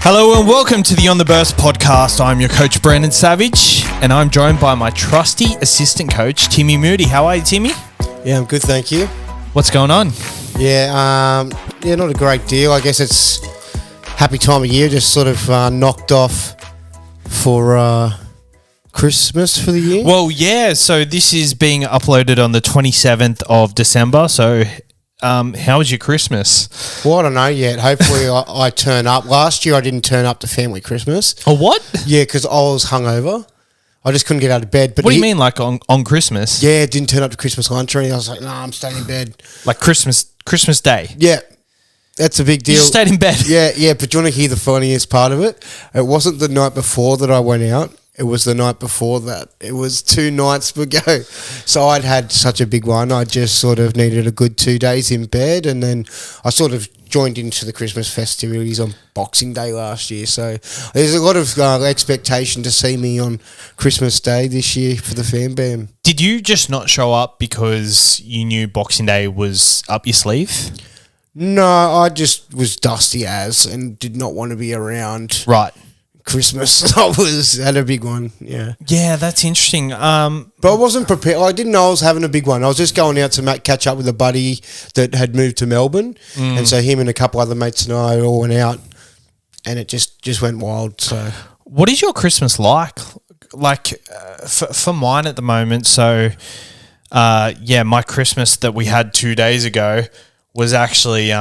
Hello and welcome to the On the Burst podcast. I'm your coach, Brandon Savage, and I'm joined by my trusty assistant coach, Timmy Moody. How are you, Timmy? Yeah, I'm good, thank you. What's going on? Yeah, not a great deal. I guess it's happy time of year, just sort of knocked off for Christmas for the year. Well, yeah, so this is being uploaded on the 27th of December, so how was your Christmas? Well, I don't know yet. Hopefully I turn up. Last year I didn't turn up to family Christmas. Oh, what? Yeah, because I was hungover. I just couldn't get out of bed. But what do you mean, like on Christmas? Yeah, didn't turn up to Christmas lunch or anything. I was like, no, I'm staying in bed. Like Christmas Day? Yeah, that's a big deal. You just stayed in bed? Yeah, but do you want to hear the funniest part of it? It wasn't the night before that I went out. It was the night before that. It was 2 nights ago. So I'd had such a big one. I just sort of needed a good 2 days in bed, and then I sort of joined into the Christmas festivities on Boxing Day last year. So there's a lot of expectation to see me on Christmas Day this year for the Fan Bam. Did you just not show up because you knew Boxing Day was up your sleeve? No, I just was dusty as and did not want to be around. Right. Christmas. I had a big one, yeah. Yeah, that's interesting. But I wasn't prepared. I didn't know I was having a big one. I was just going out to catch up with a buddy that had moved to Melbourne. And so him and a couple other mates and I all went out, and it just went wild. So, what is your Christmas like? Like, for mine at the moment, so, my Christmas that we had 2 days ago was actually...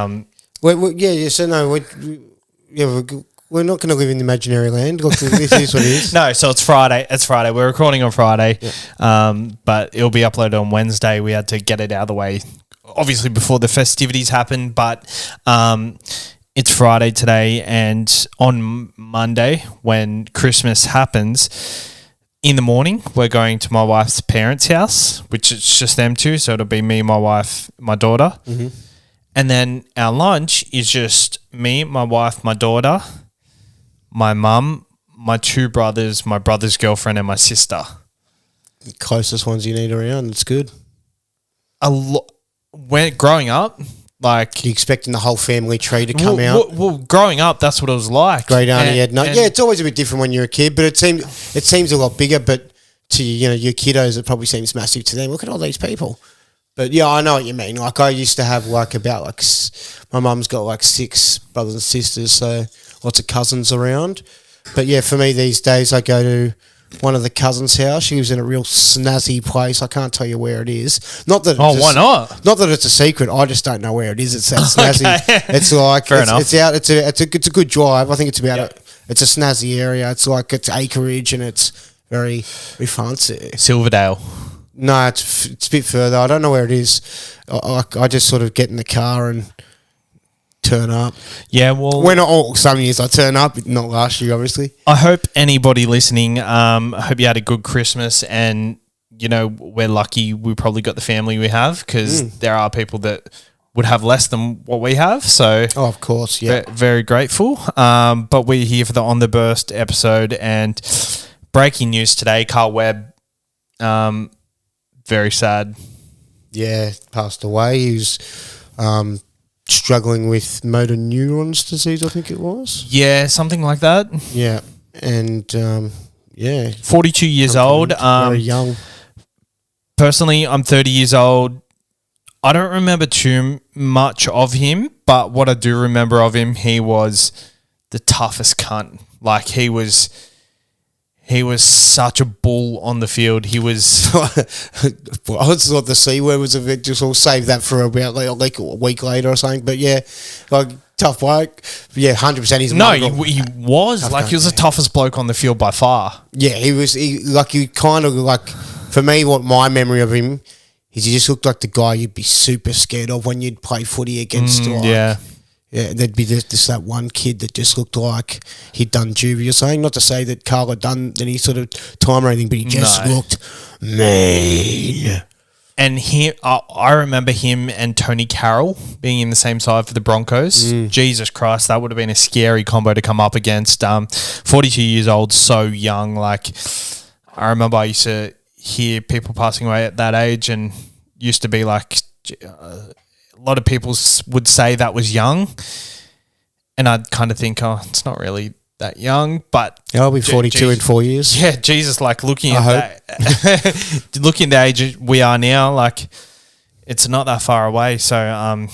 We're not going to live in the imaginary land. Look, this is what it is. No, so it's Friday. We're recording on Friday, but it'll be uploaded on Wednesday. We had to get it out of the way, obviously, before the festivities happen, but it's Friday today, and on Monday, when Christmas happens, in the morning, we're going to my wife's parents' house, which it's just them two, so it'll be me, my wife, my daughter. Mm-hmm. And then our lunch is just me, my wife, my daughter, my mum, my 2 brothers, my brother's girlfriend, and my sister. The closest ones you need around. It's good. When growing up, like... You expecting the whole family tree to come out? Well, growing up, that's what it was like. Great auntie Edna. Yeah, it's always a bit different when you're a kid, but it seems a lot bigger, but to your kiddos, it probably seems massive to them. Look at all these people. But yeah, I know what you mean. Like I used to have my mum's got 6 brothers and sisters, so lots of cousins around. But yeah, for me these days, I go to one of the cousins' house. She lives in a real snazzy place. I can't tell you where it is. Not that. Why not? Not that it's a secret. I just don't know where it is. It's that snazzy. Okay. It's like fair enough. It's out. It's a good drive. I think it's about it's a snazzy area. It's acreage and it's very fancy. Silverdale. No, it's a bit further. I don't know where it is. I just sort of get in the car and turn up. Yeah, well... some years I turn up, not last year, obviously. I hope anybody listening, I hope you had a good Christmas, and, we're lucky we probably got the family we have, because there are people that would have less than what we have, so... Oh, of course, yeah. Very grateful. But we're here for the On The Burst episode, and breaking news today, Carl Webb... very sad. Yeah, passed away. He was struggling with motor neurons disease, I think it was. Yeah, something like that. Yeah, and 42 years old. Very young. Personally, I'm 30 years old. I don't remember too much of him, but what I do remember of him, he was the toughest cunt. Like, he was such a bull on the field. He was... I thought the C word was a bit... Just we'll save that for about like a week later or something. But yeah, tough bloke. Yeah, 100% he's... No, he was. Like, he was the toughest bloke on the field by far. Yeah, he kind of for me, what my memory of him is, he just looked like the guy you'd be super scared of when you'd play footy against. Yeah, there'd be just that one kid that just looked like he'd done juvie. You're saying, not to say that Carl had done any sort of time or anything, but he just looked mean. And I remember him and Tony Carroll being in the same side for the Broncos. Jesus Christ, that would have been a scary combo to come up against. 42 years old, so young. Like, I remember I used to hear people passing away at that age, and used to be like... a lot of people would say that was young. and I'd kind of think, oh, it's not really that young, but I'll be 42 in 4 years. Yeah, Jesus, like looking at looking at the age we are now, like it's not that far away. So,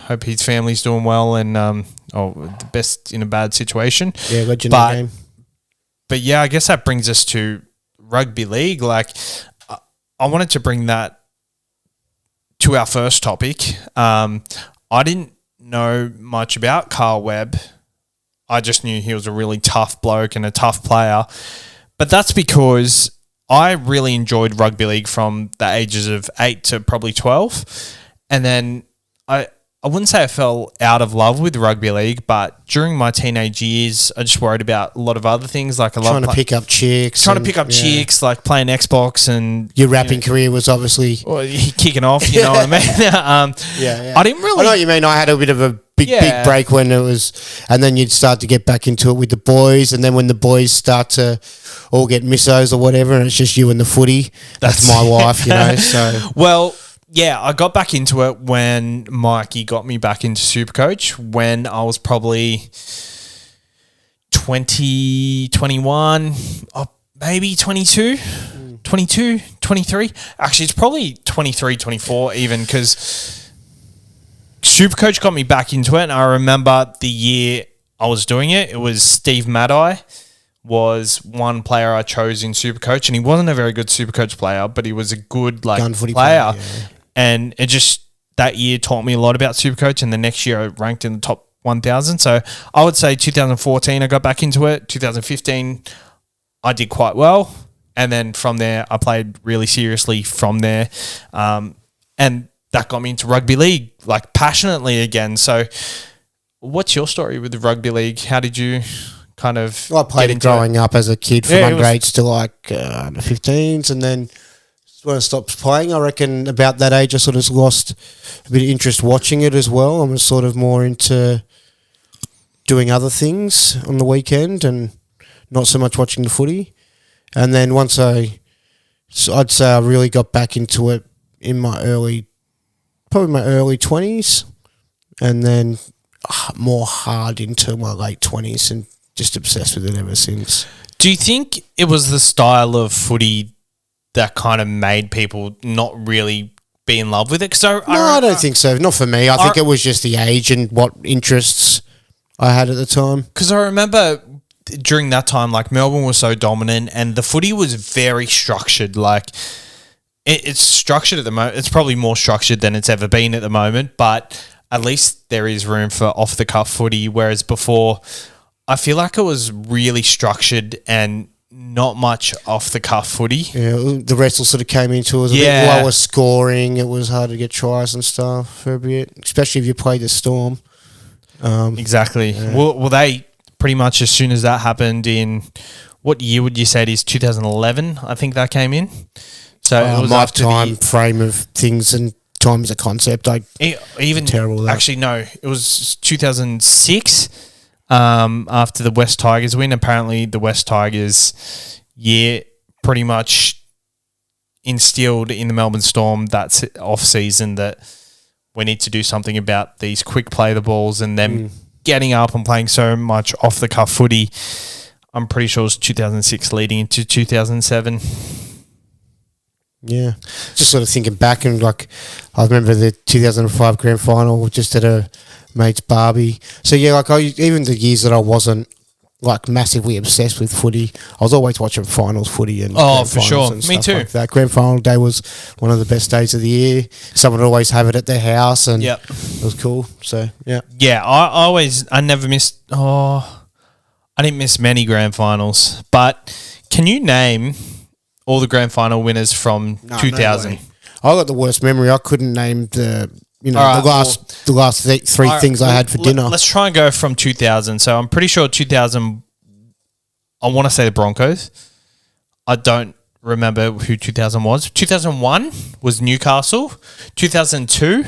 hope his family's doing well and the best in a bad situation. Yeah, legend game. But yeah, I guess that brings us to rugby league. Like, I wanted to bring that to our first topic. I didn't know much about Carl Webb. I just knew he was a really tough bloke and a tough player. But that's because I really enjoyed rugby league from the ages of 8 to probably 12. And then I wouldn't say I fell out of love with rugby league, but during my teenage years, I just worried about a lot of other things. Like trying to pick up chicks, like playing Xbox, and your rapping career was obviously kicking off. You know what I mean? Yeah. I didn't really. I know what you mean. I had a bit of a big break when it was, and then you'd start to get back into it with the boys, and then when the boys start to all get missos or whatever, and it's just you and the footy. That's my wife, you know. So well. Yeah, I got back into it when Mikey got me back into Supercoach when I was probably 20, 21, or maybe 22, 22, 23. Actually, it's probably 23, 24 even, because Supercoach got me back into it, and I remember the year I was doing it. It was Steve Maddai was one player I chose in Supercoach, and he wasn't a very good Supercoach player, but he was a good gun footy player. Yeah. And it just, that year taught me a lot about Supercoach, and the next year I ranked in the top 1,000. So I would say 2014 I got back into it. 2015 I did quite well. And then from there I played really seriously from there. And that got me into rugby league, like passionately again. So what's your story with the rugby league? How did you kind of I played it growing up as a kid from underage to like under 15s, and then when I stopped playing, I reckon about that age I sort of lost a bit of interest watching it as well. I was sort of more into doing other things on the weekend and not so much watching the footy. And then once I'd say I really got back into it in my early 20s, and then more hard into my late 20s, and just obsessed with it ever since. Do you think it was the style of footy that kind of made people not really be in love with it? I don't think so. Not for me. I think it was just the age and what interests I had at the time. Because I remember during that time, like Melbourne was so dominant, and the footy was very structured. Like it's structured at the moment. It's probably more structured than it's ever been at the moment, but at least there is room for off the cuff footy. Whereas before, I feel like it was really structured and not much off the cuff footy. Yeah, the wrestle sort of came into it. It was a bit lower scoring. It was hard to get tries and stuff for a bit, especially if you played the Storm. Exactly. Yeah. Well, they pretty much as soon as that happened in, what year would you say it is? 2011, I think that came in. So it was my time frame of things and time as a concept. Even terrible. Actually, no, it was 2006. After the West Tigers win, apparently the West Tigers pretty much instilled in the Melbourne Storm that off season that we need to do something about these quick play the balls and them getting up and playing so much off the cuff footy. I'm pretty sure it was 2006 leading into 2007. Yeah, just sort of thinking back, and like I remember the 2005 grand final just at a mate's barbie. So yeah, like even the years that I wasn't like massively obsessed with footy, I was always watching finals footy and for sure, me too. Like that grand final day was one of the best days of the year. Someone would always have it at their house, and it was cool. So I never missed. I didn't miss many grand finals, but can you name all the grand final winners from 2000? No, I got the worst memory. I couldn't name the last three things I had for dinner. Let's try and go from 2000. So I'm pretty sure 2000, I want to say the Broncos. I don't remember who 2000 was. 2001 was Newcastle. 2002,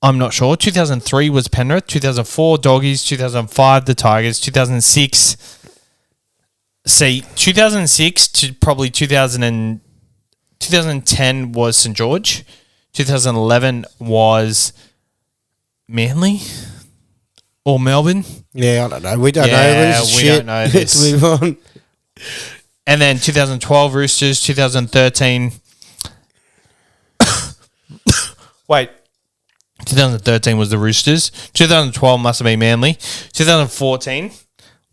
I'm not sure. 2003 was Penrith. 2004, Doggies. 2005, the Tigers. 2006... See, 2006 to probably 2010 was St. George. 2011 was Manly. Or Melbourne? Yeah, I don't know. We don't know. Don't know this. Let's move on. And then 2012 Roosters, 2013. Wait. 2013 was the Roosters. 2012 must have been Manly. 2014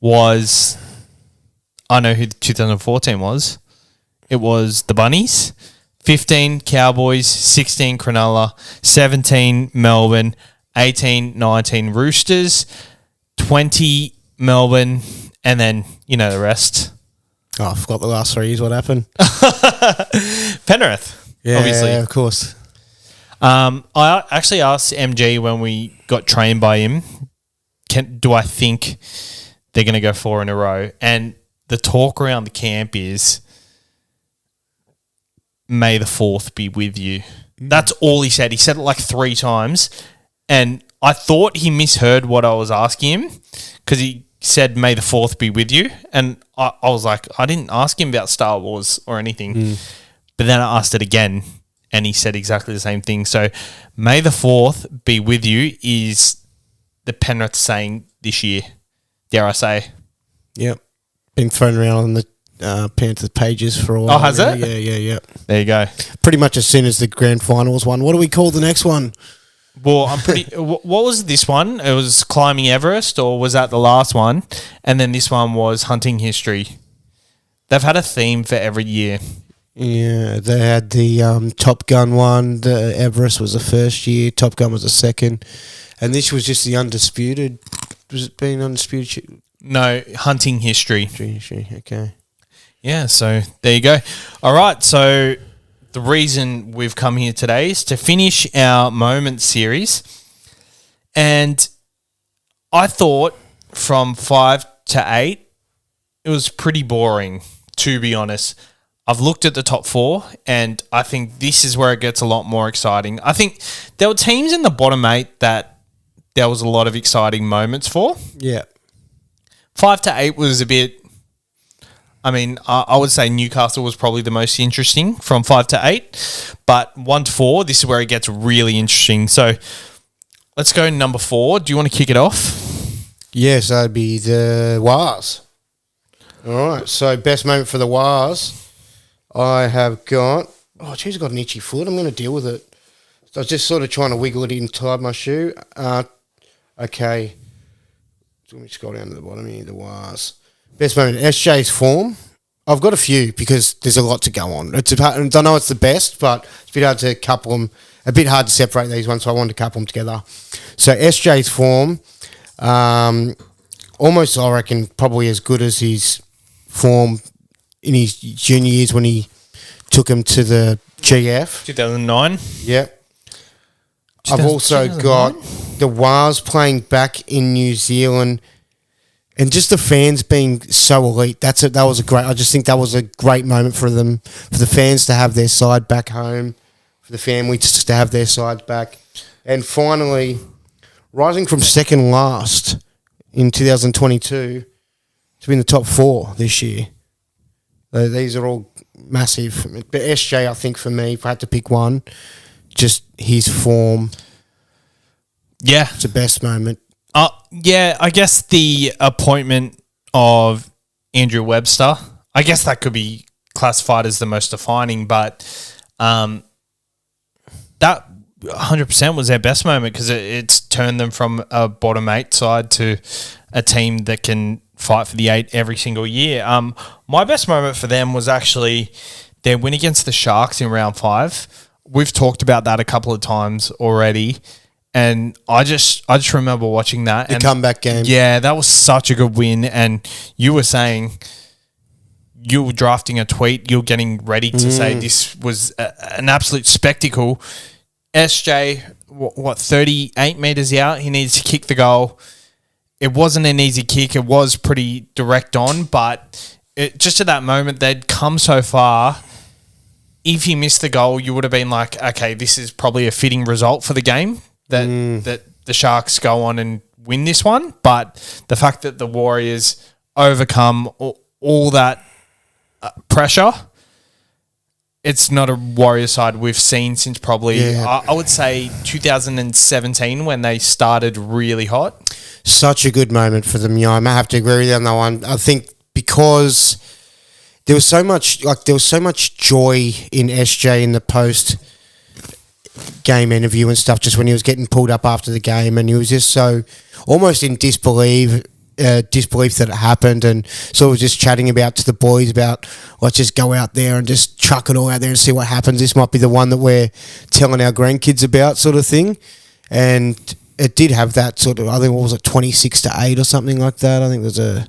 was... I know who 2014 was. It was the Bunnies. 15 Cowboys, 16 Cronulla, 17 Melbourne, 18, 19 Roosters, 20 Melbourne, and then, you know, the rest. Oh, I forgot the last 3 years. What happened? Penrith, obviously. Yeah, of course. I actually asked MG when we got trained by him, do I think they're going to go 4 in a row? And the talk around the camp is, may the 4th be with you. That's all he said. He said it like 3 times. And I thought he misheard what I was asking him because he said, may the 4th be with you. And I was like, I didn't ask him about Star Wars or anything. But then I asked it again and he said exactly the same thing. So may the 4th be with you is the Penrith saying this year, dare I say. Yep. Been thrown around on the Panthers pages for a while. Oh, has it? Yeah. There you go. Pretty much as soon as the grand finals won. What do we call the next one? Well, I'm pretty... what was this one? It was climbing Everest, or was that the last one? And then this one was hunting history. They've had a theme for every year. Yeah, they had the Top Gun one. The Everest was the first year. Top Gun was the second. And this was just the undisputed... Was it being undisputed? No, hunting history. Okay. Yeah, so there you go. All right, so the reason we've come here today is to finish our moment series. And I thought from 5 to 8, it was pretty boring, to be honest. I've looked at the top 4, and I think this is where it gets a lot more exciting. I think there were teams in the bottom 8 that there was a lot of exciting moments for. Yeah. 5 to 8 was a bit... I mean, I would say Newcastle was probably the most interesting from 5 to 8. But 1 to 4, this is where it gets really interesting. So let's go number 4. Do you want to kick it off? Yes, that'd be the Wars. All right, so best moment for the Wars. I have got... Oh, geez, I've got an itchy foot. I'm going to deal with it. So I was just sort of trying to wiggle it inside my shoe. Okay. So let me scroll down to the bottom here, the Wars. Best moment, SJ's form. I've got a few because there's a lot to go on. I don't know it's the best, but it's a bit hard to couple them. A bit hard to separate these ones, so I wanted to couple them together. So SJ's form, almost I reckon probably as good as his form in his junior years when he took him to the GF. 2009. Yep. I've also got the Wars playing back in New Zealand and just the fans being so elite. That was a great... I just think that was a great moment for them, for the fans to have their side back home, for the family to have their sides back. And finally, rising from second last in 2022 to be in the top 4 this year. These are all massive. But SJ, I think for me, if I had to pick one... Just his form. Yeah. It's the best moment. Yeah, I guess the appointment of Andrew Webster, I guess that could be classified as the most defining, but that 100% was their best moment because it's turned them from a bottom 8 side to a team that can fight for the 8 every single year. My best moment for them was actually their win against the Sharks in round 5. We've talked about that a couple of times already, and I just remember watching that. The comeback game. Yeah, that was such a good win, and you were saying you were drafting a tweet, you're getting ready to say this was an absolute spectacle. SJ, 38 metres out, he needs to kick the goal. It wasn't an easy kick, it was pretty direct on, but just at that moment, they'd come so far. If he missed the goal, you would have been like, okay, this is probably a fitting result for the game that the Sharks go on and win this one. But the fact that the Warriors overcome all that pressure, it's not a Warriors side we've seen since probably, I would say 2017 when they started really hot. Such a good moment for them. I may have to agree with you on that one. I think because there was so much joy in SJ in the post game interview and stuff, just when he was getting pulled up after the game, and he was just so almost in disbelief that it happened, and sort of just chatting about to the boys about, let's just go out there and just chuck it all out there and see what happens. This might be the one that we're telling our grandkids about, sort of thing. And it did have that sort of, I think, what was it, 26-8 or something like that? I think there's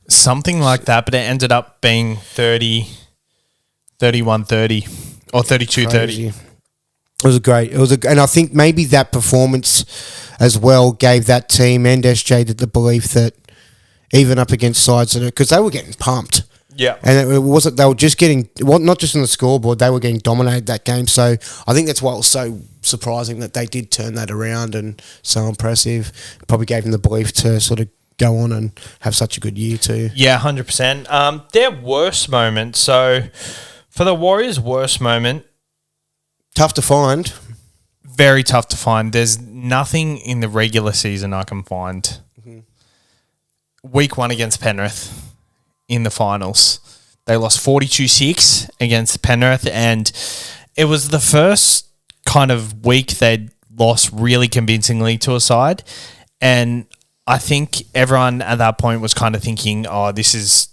something like that, but it ended up being 31-30 or 32-30. It was great. And I think maybe that performance as well gave that team and SJ the belief that even up against sides that, because they were getting pumped. Yeah. And it wasn't, they were just getting, well, not just on the scoreboard, they were getting dominated that game. So I think that's why it was so surprising that they did turn that around and so impressive. Probably gave them the belief to sort of go on and have such a good year too. Yeah, 100%. Their worst moment. So for the Warriors' worst moment, tough to find. Very tough to find. There's nothing in the regular season I can find. Mm-hmm. Week 1 against Penrith in the finals. They lost 42-6 against Penrith, and it was the first kind of week they'd lost really convincingly to a side. And I think everyone at that point was kind of thinking, oh, this is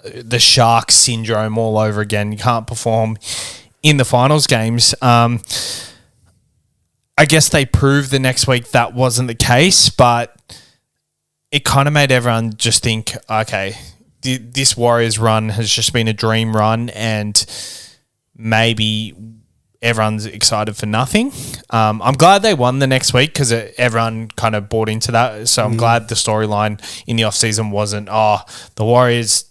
the Sharks syndrome all over again. You can't perform in the finals games. I guess they proved the next week that wasn't the case, but it kind of made everyone just think, okay, this Warriors run has just been a dream run, and maybe everyone's excited for nothing. I'm glad they won the next week because everyone kind of bought into that. So I'm glad the storyline in the offseason wasn't, the Warriors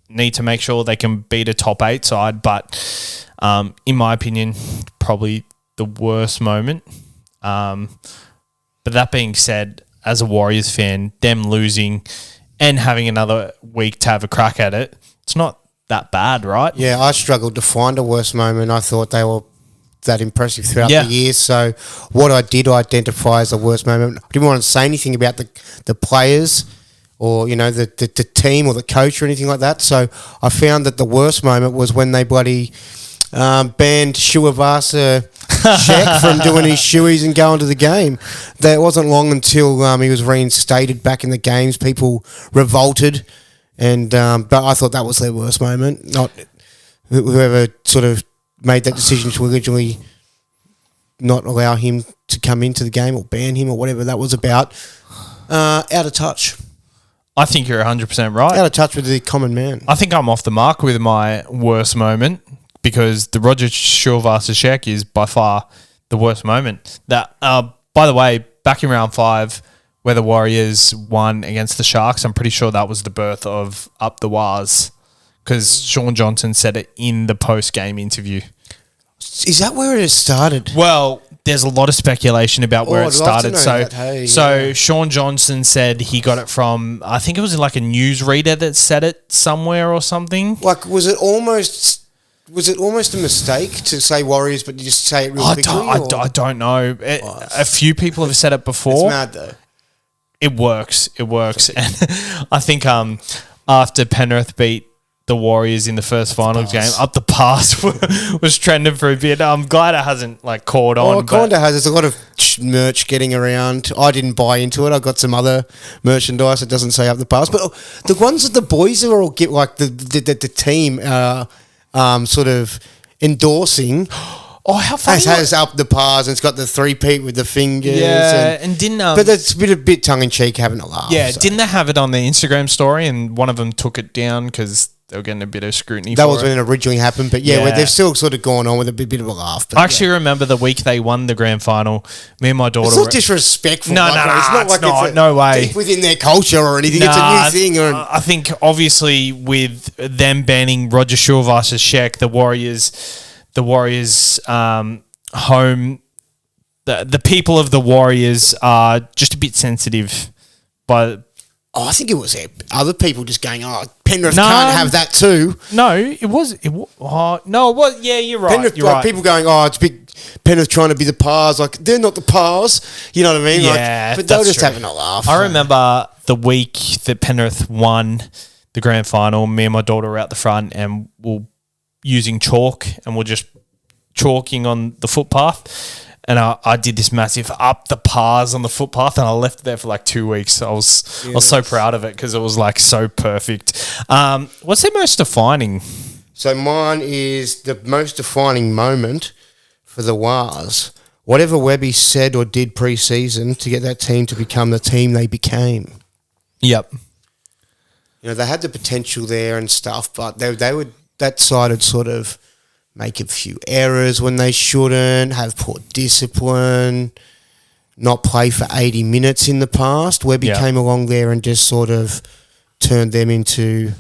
need to make sure they can beat a top 8 side. But in my opinion, probably the worst moment. But that being said, as a Warriors fan, them losing and having another week to have a crack at it, it's not that bad, right? Yeah, I struggled to find a worse moment. I thought they were that impressive throughout the year. So what I did identify as a worst moment, I didn't want to say anything about the players or, the team or the coach or anything like that. So I found that the worst moment was when they bloody banned Shuavasa Sheck from doing his shoeies and going to the game. It wasn't long until he was reinstated back in the games. People revolted, and but I thought that was their worst moment. Not whoever sort of made that decision to originally not allow him to come into the game or ban him or whatever that was about. Out of touch. I think you're 100% right. Out of touch with the common man. I think I'm off the mark with my worst moment, because the Roger Shulvasa-Sheck is by far the worst moment. That, by the way, back in round 5, where the Warriors won against the Sharks, I'm pretty sure that was the birth of Up the Waz, because Sean Johnson said it in the post-game interview. Is that where it has started? Well, there's a lot of speculation about where it started. So Sean Johnson said he got it from, I think it was like a newsreader that said it somewhere or something. Like, was it almost a mistake to say Warriors, but you just say it real quickly? I don't know. A few people have said it before. It's mad, though. It works. And I think after Penrith beat the Warriors in the first finals game, Up the Pass was trending for a bit. I'm glad it hasn't caught on. Well, it kind of has. There's a lot of merch getting around. I didn't buy into it. I got some other merchandise that doesn't say Up the Pass. But the ones that the boys are all get, like the team sort of endorsing. Oh, how funny! Has Up the Pass, and it's got the 3-peat with the fingers. Yeah, and didn't. But that's a bit tongue in cheek, having a laugh. Yeah, so. Didn't they have it on their Instagram story, and one of them took it down because they were getting a bit of scrutiny. That was when it originally happened, but they've still sort of gone on with a bit of a laugh. I actually remember the week they won the grand final. Me and my daughter. It's not disrespectful. No, it's not. No way. Deep within their culture or anything. It's a new thing. I think obviously with them banning Roger Shulvasa-Sheck, the Warriors home, the people of the Warriors are just a bit sensitive by I think it was other people just going, Penrith can't have that too. No, it was. No, it was. Yeah, you're right. Penrith, you're right. People going, it's big. Penrith trying to be the Pars. Like, they're not the Pars. You know what I mean? Yeah, but they were just having a laugh. I remember the week that Penrith won the grand final, me and my daughter were out the front and we're using chalk and we're just chalking on the footpath. And I did this massive up the Pars on the footpath, and I left it there for like 2 weeks. I was so proud of it because it was like so perfect. What's the most defining? So mine is the most defining moment for the Wars. Whatever Webby said or did pre-season to get that team to become the team they became. Yep. They had the potential there and stuff, but they would that side had sort of make a few errors when they shouldn't, have poor discipline, not play for 80 minutes in the past. Webby came along there and just sort of turned them into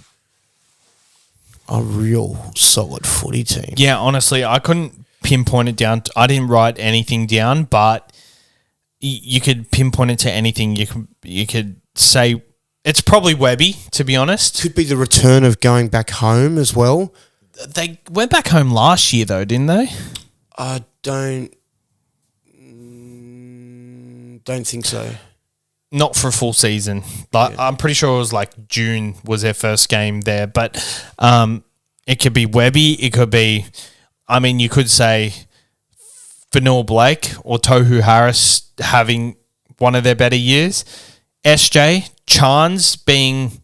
a real solid footy team. Yeah, honestly, I couldn't pinpoint it down. I didn't write anything down, but you could pinpoint it to anything. You could say it's probably Webby, to be honest. Could be the return of going back home as well. They went back home last year, though, didn't they? I don't think so. Not for a full season. I'm pretty sure it was like June was their first game there. But it could be Webby. It could be, you could say Fanua Blake or Tohu Harris having one of their better years. SJ, Chans being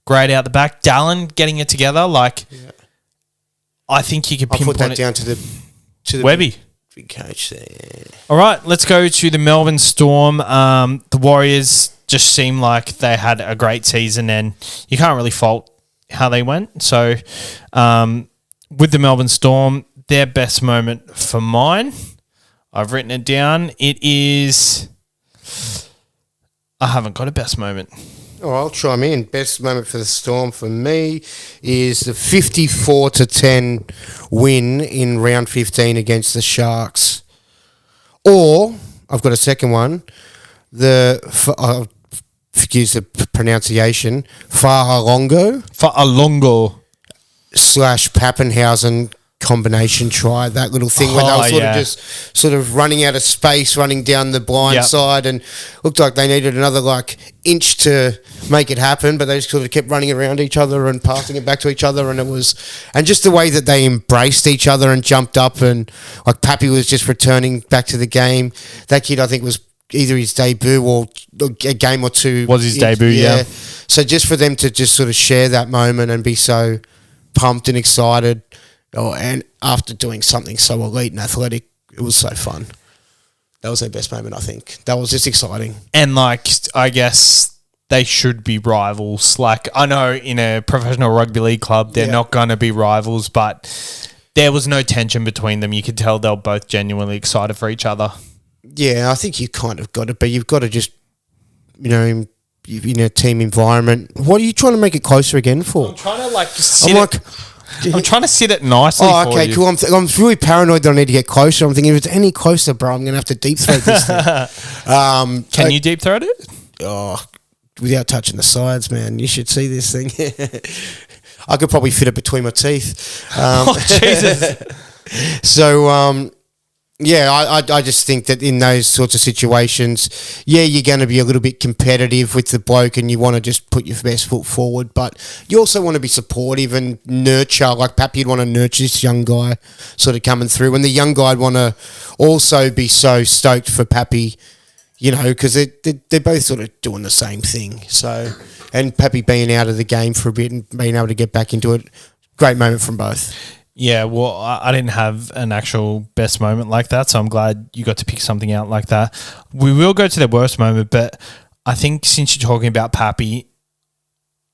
great out the back. Dallin getting it together. I think you could pinpoint I'll put that down to the Webby. Big coach there. All right, let's go to the Melbourne Storm. The Warriors just seem like they had a great season, and you can't really fault how they went. So, with the Melbourne Storm, their best moment for mine, I've written it down. It is. I haven't got a best moment. Oh, I'll chime in. Best moment for the Storm for me is the 54-10 win in round 15 against the Sharks. Or, I've got a second one, excuse the pronunciation, Fa'alongo / Pappenhausen combination try, that little thing where they were sort of running out of space, running down the blind side, and looked like they needed another inch to make it happen, but they just sort of kept running around each other and passing it back to each other, and just the way that they embraced each other and jumped up, and Pappy was just returning back to the game. That kid, I think, was either his debut or a game or two. Was his debut, yeah. So just for them to just sort of share that moment and be so pumped and excited, and after doing something so elite and athletic, it was so fun. That was their best moment, I think. That was just exciting. And, I guess they should be rivals. I know in a professional rugby league club, they're not going to be rivals, but there was no tension between them. You could tell they were both genuinely excited for each other. Yeah, I think you kind of got to be. You've got to just, in a team environment. What are you trying to make it closer again for? I'm trying to, I'm trying to sit it nicely. Oh, okay, cool. I'm really paranoid that I need to get closer. I'm thinking if it's any closer, bro, I'm going to have to deep throat this thing. Can you deep throat it? Oh, without touching the sides, man. You should see this thing. I could probably fit it between my teeth. Jesus. So, I just think that in those sorts of situations, you're going to be a little bit competitive with the bloke and you want to just put your best foot forward, but you also want to be supportive and nurture, like Pappy would want to nurture this young guy sort of coming through, and the young guy would want to also be so stoked for Pappy, because they're both sort of doing the same thing. So, and Pappy being out of the game for a bit and being able to get back into it, great moment from both. Yeah, well, I didn't have an actual best moment like that, so I'm glad you got to pick something out like that. We will go to the worst moment, but I think since you're talking about Pappy,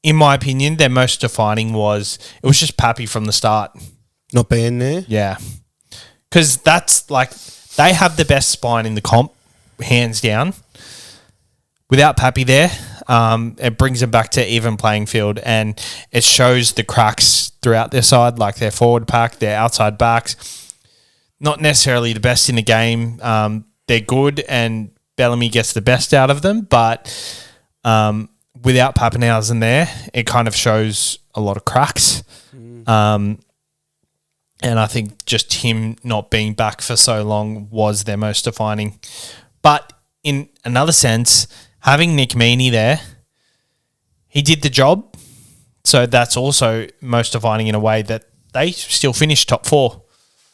in my opinion, their most defining was just Pappy from the start. Not being there? Yeah. Because that's they have the best spine in the comp, hands down. Without Pappy there, it brings them back to even playing field, and it shows the cracks throughout their side, like their forward pack, their outside backs. Not necessarily the best in the game. They're good, and Bellamy gets the best out of them, but without Pappenhausen there, it kind of shows a lot of cracks. And I think just him not being back for so long was their most defining. But in another sense, having Nick Meaney there, he did the job. So that's also most defining in a way that they still finished top 4.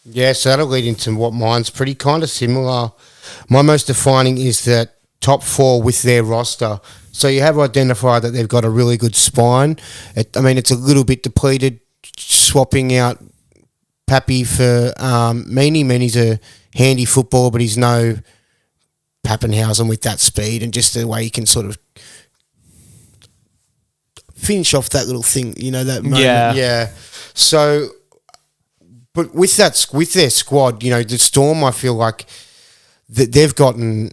Yeah, so that'll lead into what mine's pretty kind of similar. My most defining is that top 4 with their roster. So you have identified that they've got a really good spine. It's a little bit depleted, swapping out Pappy for Meaney. Meaney's a handy footballer, but he's no Pappenhausen with that speed and just the way he can sort of finish off that little thing, that moment. Yeah. So, but with their squad, the Storm, I feel like that they've gotten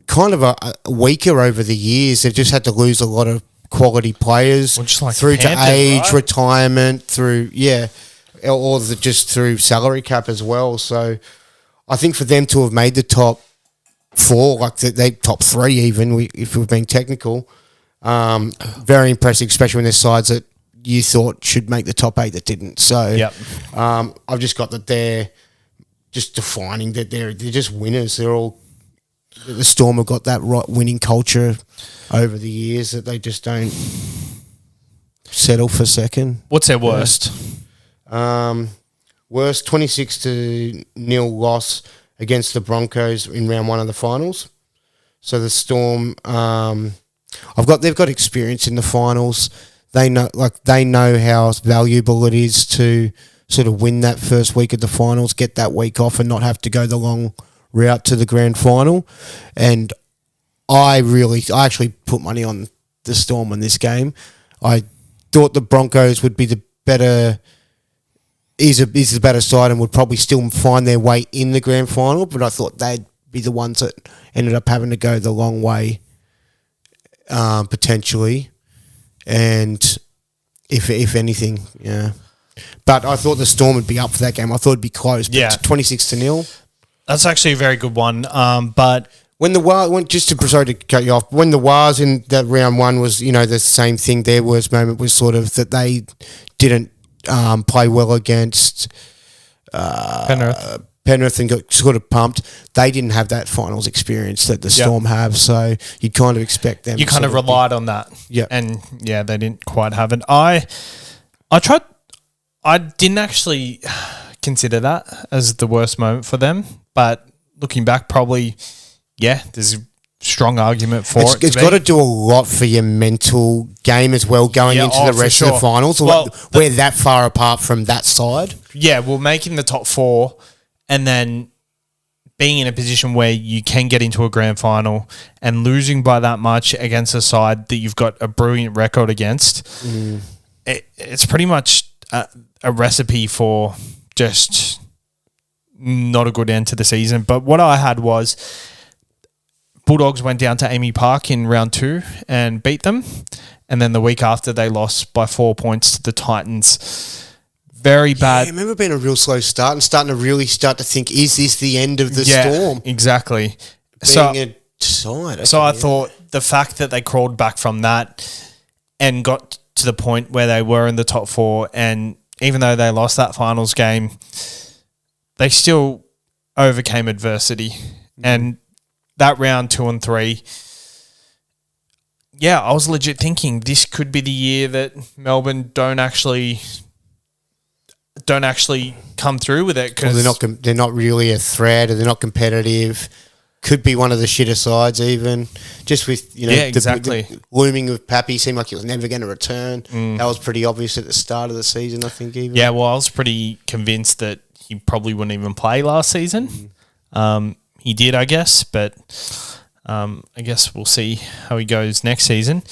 kind of a weaker over the years. They've just had to lose a lot of quality players through Panthers, to age, right? Retirement, through just through salary cap as well. So I think for them to have made the top 4, like they top 3 even, if we're being technical, very impressive, especially when there's sides that you thought should make the top 8 that didn't. So I've just got that they're just defining that they're just winners. They're all, the Storm have got that right winning culture over the years that they just don't settle for second. What's their worst? Worst 26-0 loss against the Broncos in round 1 of the finals. So the Storm, they've got experience in the finals. They know how valuable it is to sort of win that first week of the finals, get that week off, and not have to go the long route to the grand final. And I actually put money on the Storm in this game. I thought the Broncos would be the better side and would probably still find their way in the grand final, but I thought they'd be the ones that ended up having to go the long way, potentially. And if anything, yeah. But I thought the Storm would be up for that game. I thought it'd be close. But 26-0. That's actually a very good one. But when sorry to cut you off, when the Wars in that round 1 was, the same thing. Their worst moment was sort of that they didn't play well against Penrith and got sort of pumped. They didn't have that finals experience that the Storm have, so you'd kind of expect them. You kind of relied on that. Yeah. And they didn't quite have it. I didn't actually consider that as the worst moment for them, but looking back, probably, there's a strong argument for it. It's got to do a lot for your mental game as well, going into the rest of the finals. Well, we're that far apart from that side. Yeah, well, making the top 4 and then being in a position where you can get into a grand final and losing by that much against a side that you've got a brilliant record against, it's pretty much a recipe for just not a good end to the season. But what I had was Bulldogs went down to Amy Park in round 2 and beat them. And then the week after, they lost by 4 points to the Titans. Very bad. I remember being a real slow start and starting to really start to think, is this the end of the Storm? Exactly. Being a side. So I thought the fact that they crawled back from that and got to the point where they were in the top 4, and even though they lost that finals game, they still overcame adversity. And that round 2 and 3, I was legit thinking this could be the year that Melbourne don't actually come through with it, because they're not really a threat, or they're not competitive. Could be one of the shitter sides, even just with the looming of Pappy. Seemed like he was never going to return. That was pretty obvious at the start of the season, I think. Even I was pretty convinced that he probably wouldn't even play last season. He did, I guess, but I guess we'll see how he goes next season.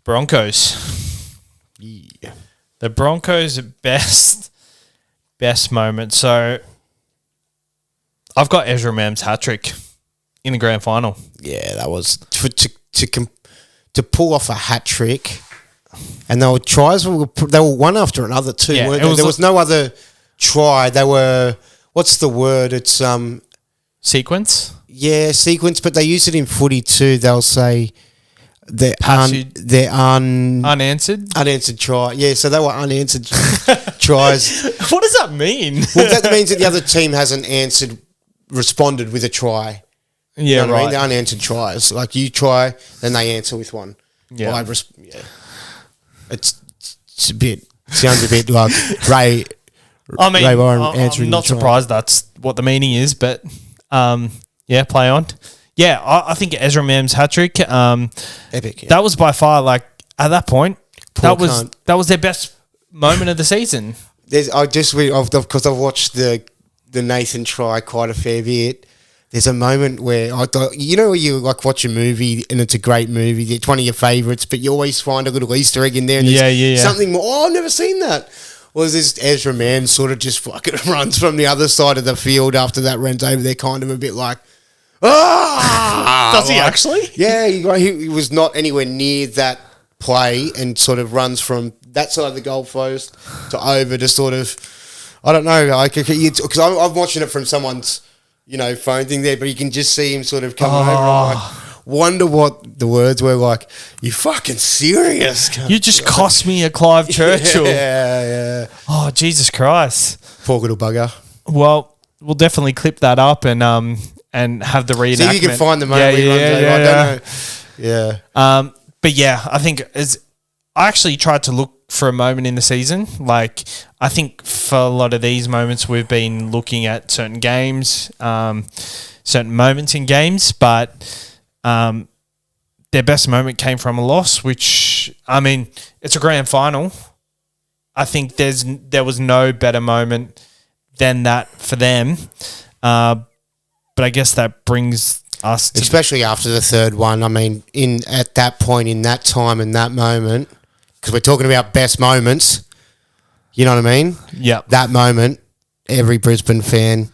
Broncos. Yeah. The Broncos' best moment. So I've got Ezra Mam's hat trick in the grand final. Yeah, that was to pull off a hat trick, and they were tries. They were one after another too. Yeah, there was no other try. They were, what's the word? It's sequence. Yeah, sequence. But they use it in footy too. They'll say unanswered try. Yeah, so they were unanswered tries. What does that mean? Well, that means that the other team hasn't responded with a try. Yeah, you know what right. I mean? They're unanswered tries. Like you try, then they answer with one. Yeah. It's a bit, sounds a bit like Ray. I mean, Ray Warren answering I'm not surprised that's what the meaning is, but play on. Yeah, I think Ezra Mam's hat trick. Epic. Yeah. That was by far, like, at that point, that was their best moment of the season. Because I've watched the Nathan try quite a fair bit. There's a moment where where you like watch a movie and it's a great movie, it's one of your favourites, but you always find a little Easter egg in there. And something more. Oh, I've never seen that. Or this Ezra Mann sort of just fucking runs from the other side of the field after that runs over there, kind of a bit like, does he actually? Yeah, he was not anywhere near that play and sort of runs from that side of the goalpost to over to sort of, I don't know, because I'm watching it from someone's, phone thing there, but you can just see him sort of coming over. I'm like, wonder what the words were like. You fucking serious? You just cost me a Clive Churchill. Yeah. Oh, Jesus Christ. Poor little bugger. Well, we'll definitely clip that up and have the reenactment. See if you can find the moment we runs over. I don't know. Yeah. But yeah, I think I actually tried to look for a moment in the season. Like, I think for a lot of these moments, we've been looking at certain games, certain moments in games, but their best moment came from a loss, which, I mean, it's a grand final. I think there was no better moment than that for them. But I guess that brings us to... Especially after the third one. I mean, at that point, in that time, in that moment, because we're talking about best moments, you know what I mean? Yeah. That moment, every Brisbane fan,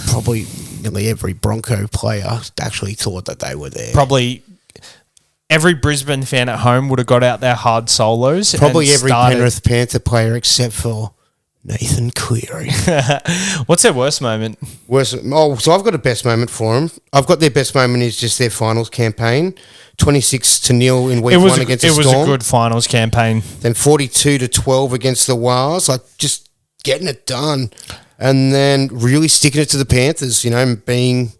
probably nearly every Bronco player actually thought that they were there. Probably every Brisbane fan at home would have got out their hard solos. Probably every Penrith Panther player except for Nathan Cleary. What's their worst moment? So I've got a best moment for them. I've got their best moment is just their finals campaign, 26-0 in week 1 against the Storm. It was a good finals campaign. Then 42-12 against the Wars, like just getting it done, and then really sticking it to the Panthers. Being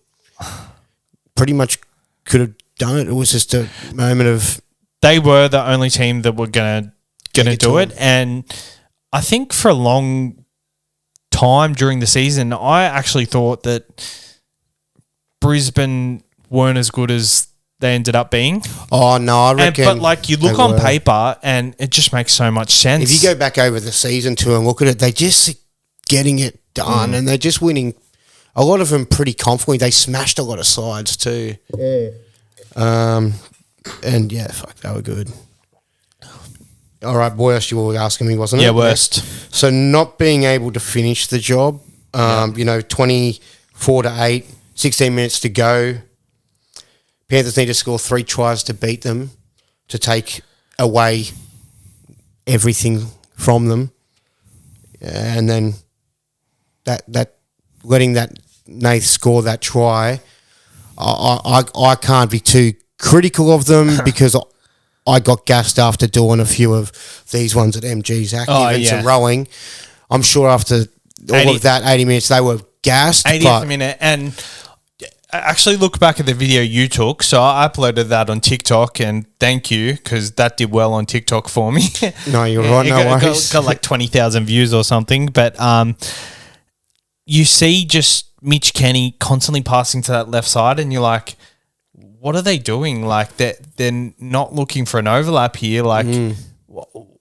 pretty much could have done it. It was just a moment of they were the only team that were gonna do it, and I think for a long time during the season, I actually thought that Brisbane weren't as good as they ended up being. Oh, no, I reckon. But, like, you look on paper and it just makes so much sense. If you go back over the season too and look at it, they just getting it done and they're just winning. A lot of them pretty confidently. They smashed a lot of sides too. Yeah. And, yeah, fuck, they were good. All right, Boyos, you were asking me, wasn't it? Yeah, worst. So not being able to finish the job, 24-8, 16 minutes to go. Panthers need to score 3 tries to beat them, to take away everything from them. And then that letting that Nath score that try, I can't be too critical of them because I got gassed after doing a few of these ones at MG's active and some rowing. I'm sure after all of that 80 minutes, they were gassed. 80th minute. And I actually look back at the video you took. So I uploaded that on TikTok, and thank you, because that did well on TikTok for me. No, you're right. No worries. Got like 20,000 views or something. But you see just Mitch Kenny constantly passing to that left side, and you're like, what are they doing? Like, they're not looking for an overlap here. Like,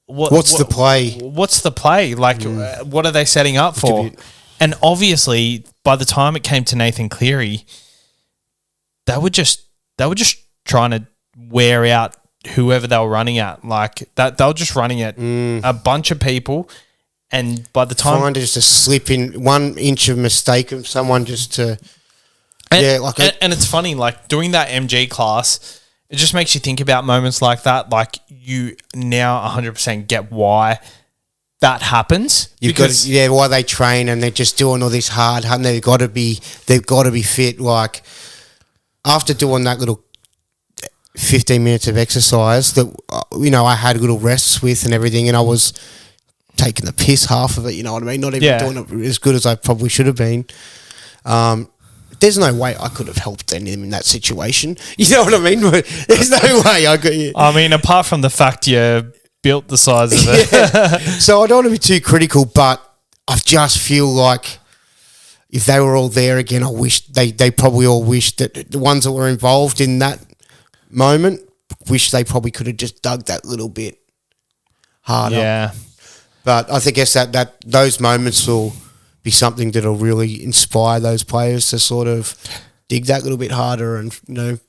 what's the play? What's the play? Like, what are they setting up for? And obviously, by the time it came to Nathan Cleary, they were just trying to wear out whoever they were running at. Like, that they were just running at a bunch of people. And by the time... Find just a slip in 1 inch of mistake of someone just to... And it's funny, like, doing that MG class, it just makes you think about moments like that. Like, you now 100% get why that happens. Why they train and they're just doing all this hard, and they've got to be fit. Like, after doing that little 15 minutes of exercise that, I had little rests with and everything, and I was taking the piss half of it, you know what I mean? Not even doing it as good as I probably should have been. There's no way I could have helped them in that situation. You know what I mean? There's no way I could. I mean, apart from the fact you built the size of it. Yeah. So I don't want to be too critical, but I just feel like if they were all there again, I wish they probably all wish that the ones that were involved in that moment wish they probably could have just dug that little bit harder. Yeah. But I guess that those moments will be something that'll really inspire those players to sort of dig that little bit harder and,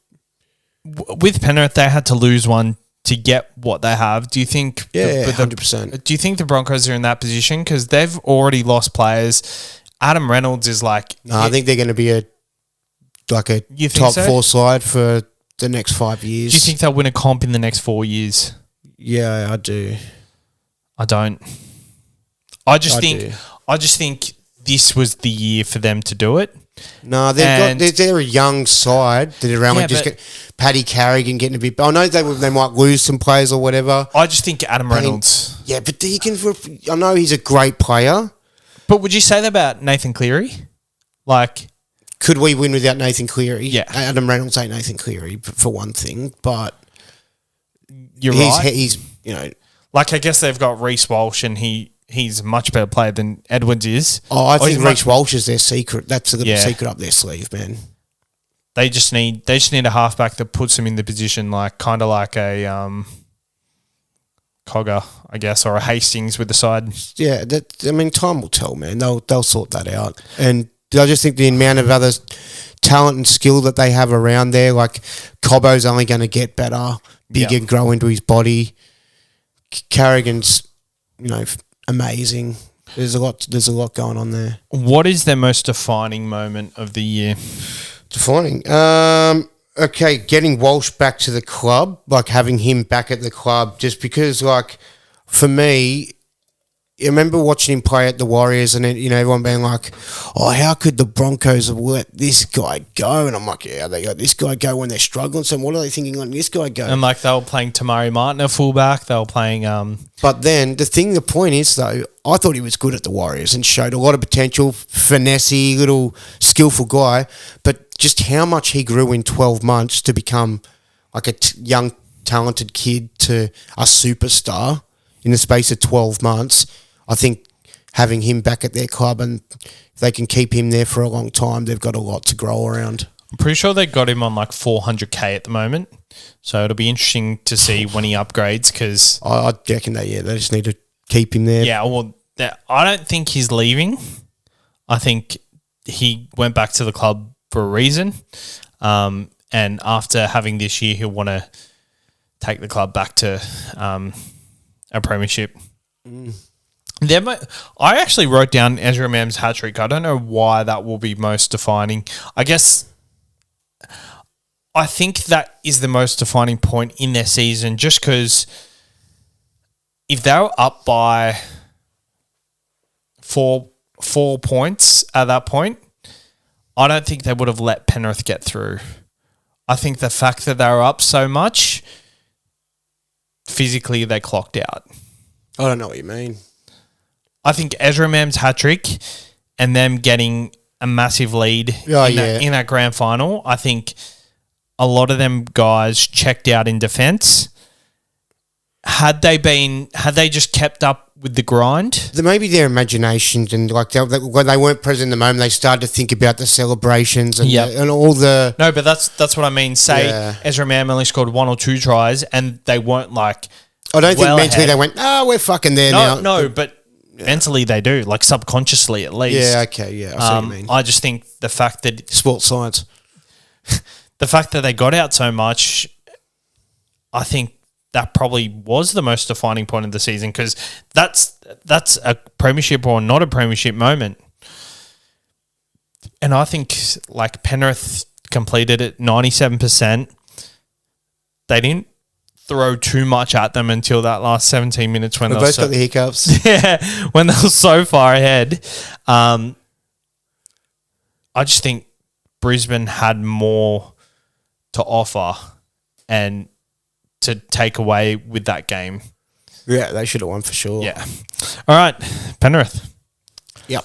With Penrith, they had to lose one to get what they have. Do you think... Yeah, 100%. Do you think the Broncos are in that position? Because they've already lost players. Adam Reynolds is like... No, I think they're going to be a top 4 side for the next 5 years. Do you think they'll win a comp in the next 4 years? Yeah, I do. I don't. I just think this was the year for them to do it. No, they're a young side. They're around Paddy Carrigan getting a bit... I know they might lose some players or whatever. I just think Adam Reynolds... Yeah, but I know he's a great player. But would you say that about Nathan Cleary? Like... Could we win without Nathan Cleary? Yeah. Adam Reynolds ain't Nathan Cleary, for one thing, but... You're right. He's, Like, I guess they've got Reece Walsh and he's a much better player than Edwards is. Oh, I think Reece Walsh is their secret. That's a little secret up their sleeve, man. They just need a halfback that puts them in the position, like kind of like a Cogger, I guess, or a Hastings with the side. Yeah, time will tell, man. They'll sort that out. And I just think the amount of other talent and skill that they have around there, like Cobbo's only going to get better, bigger, grow into his body. Carrigan's, amazing. There's a lot going on there. What is their most defining moment of the year? Defining. Okay, getting Walsh back to the club, like having him back at the club, just because, like, for me, I remember watching him play at the Warriors and then, everyone being like, oh, how could the Broncos have let this guy go? And I'm like, yeah, they let this guy go when they're struggling. So what are they thinking letting this guy go? And like they were playing Tamari Martin at fullback. They were playing... But then the point is, though, I thought he was good at the Warriors and showed a lot of potential, finessey, little skillful guy. But just how much he grew in 12 months to become like a young, talented kid to a superstar in the space of 12 months... I think having him back at their club and if they can keep him there for a long time, they've got a lot to grow around. I'm pretty sure they got him on like $400K at the moment. So it'll be interesting to see when he upgrades because... I reckon they just need to keep him there. Yeah, well, I don't think he's leaving. I think he went back to the club for a reason. And after having this year, he'll want to take the club back to a premiership. I actually wrote down Ezra Mam's hat trick. I don't know why that will be most defining. I guess I think that is the most defining point in their season just because if they were up by four points at that point, I don't think they would have let Penrith get through. I think the fact that they were up so much, physically they clocked out. I don't know what you mean. I think Ezra Mam's hat-trick and them getting a massive lead in that grand final, I think a lot of them guys checked out in defence. Had they just kept up with the grind? Maybe their imaginations and like when they weren't present in the moment, they started to think about the celebrations and all the... No, but that's what I mean. Ezra Mam only scored 1 or 2 tries and they weren't like... I don't think mentally they went, we're fucking there now. No, but... Yeah. Mentally, they do, like subconsciously at least. Yeah, okay, yeah. I see what you mean. I just think the fact that... Sports science. The fact that they got out so much, I think that probably was the most defining point of the season because that's a premiership or not a premiership moment. And I think like Penrith completed it 97%. They didn't throw too much at them until that last 17 minutes when they both got the hiccups. Yeah, when they were so far ahead. I just think Brisbane had more to offer and to take away with that game. Yeah, they should have won for sure. Yeah. All right, Penrith. Yep.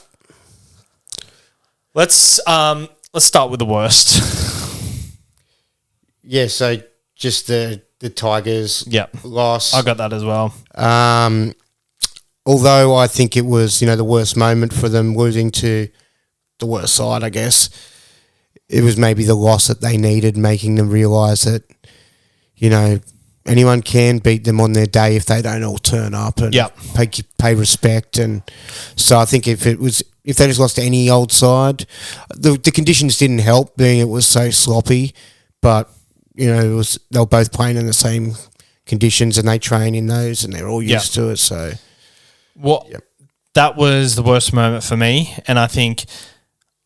Let's start with the worst. Yeah, so just the Tigers loss. I got that as well. Although I think it was, the worst moment for them, losing to the worst side, I guess. It was maybe the loss that they needed, making them realise that, anyone can beat them on their day if they don't all turn up and pay respect. And so I think if they just lost to any old side, the conditions didn't help, being it was so sloppy. But they were both playing in the same conditions and they train in those and they're all used to it. So, that was the worst moment for me, and I think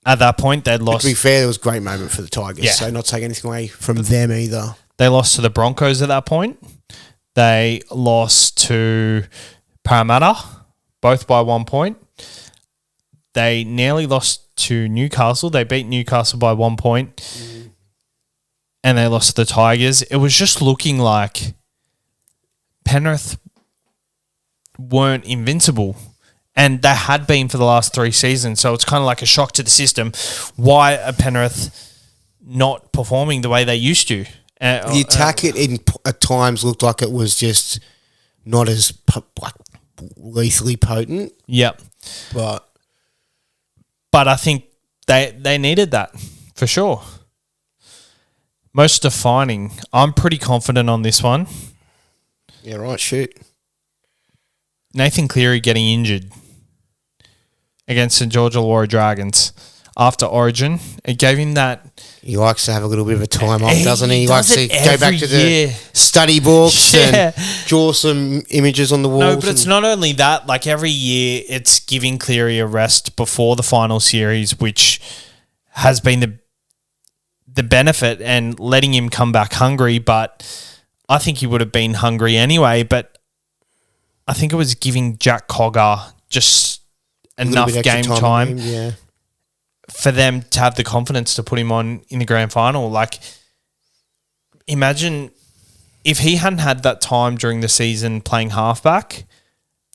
at that point they'd lost. But to be fair, it was a great moment for the Tigers. So not taking anything away from them either. They lost to the Broncos at that point. They lost to Parramatta, both by 1 point. They nearly lost to Newcastle. They beat Newcastle by 1 point. And they lost to the Tigers. It was just looking like Penrith weren't invincible. And they had been for the last 3 seasons. So it's kind of like a shock to the system. Why are Penrith not performing the way they used to? The attack at times looked like it was just not as lethally potent. Yep. But I think they needed that for sure. Most defining. I'm pretty confident on this one. Yeah, right, shoot. Nathan Cleary getting injured against St. George Illawarra Dragons after Origin. It gave him that... He likes to have a little bit of a time off, doesn't he? He likes to go back to the study books and draw some images on the walls. No, but it's not only that. Like every year, it's giving Cleary a rest before the final series, which has been the benefit and letting him come back hungry. But I think he would have been hungry anyway. But I think it was giving Jack Cogger just enough game time. For them to have the confidence to put him on in the grand final. Like, imagine if he hadn't had that time during the season playing halfback,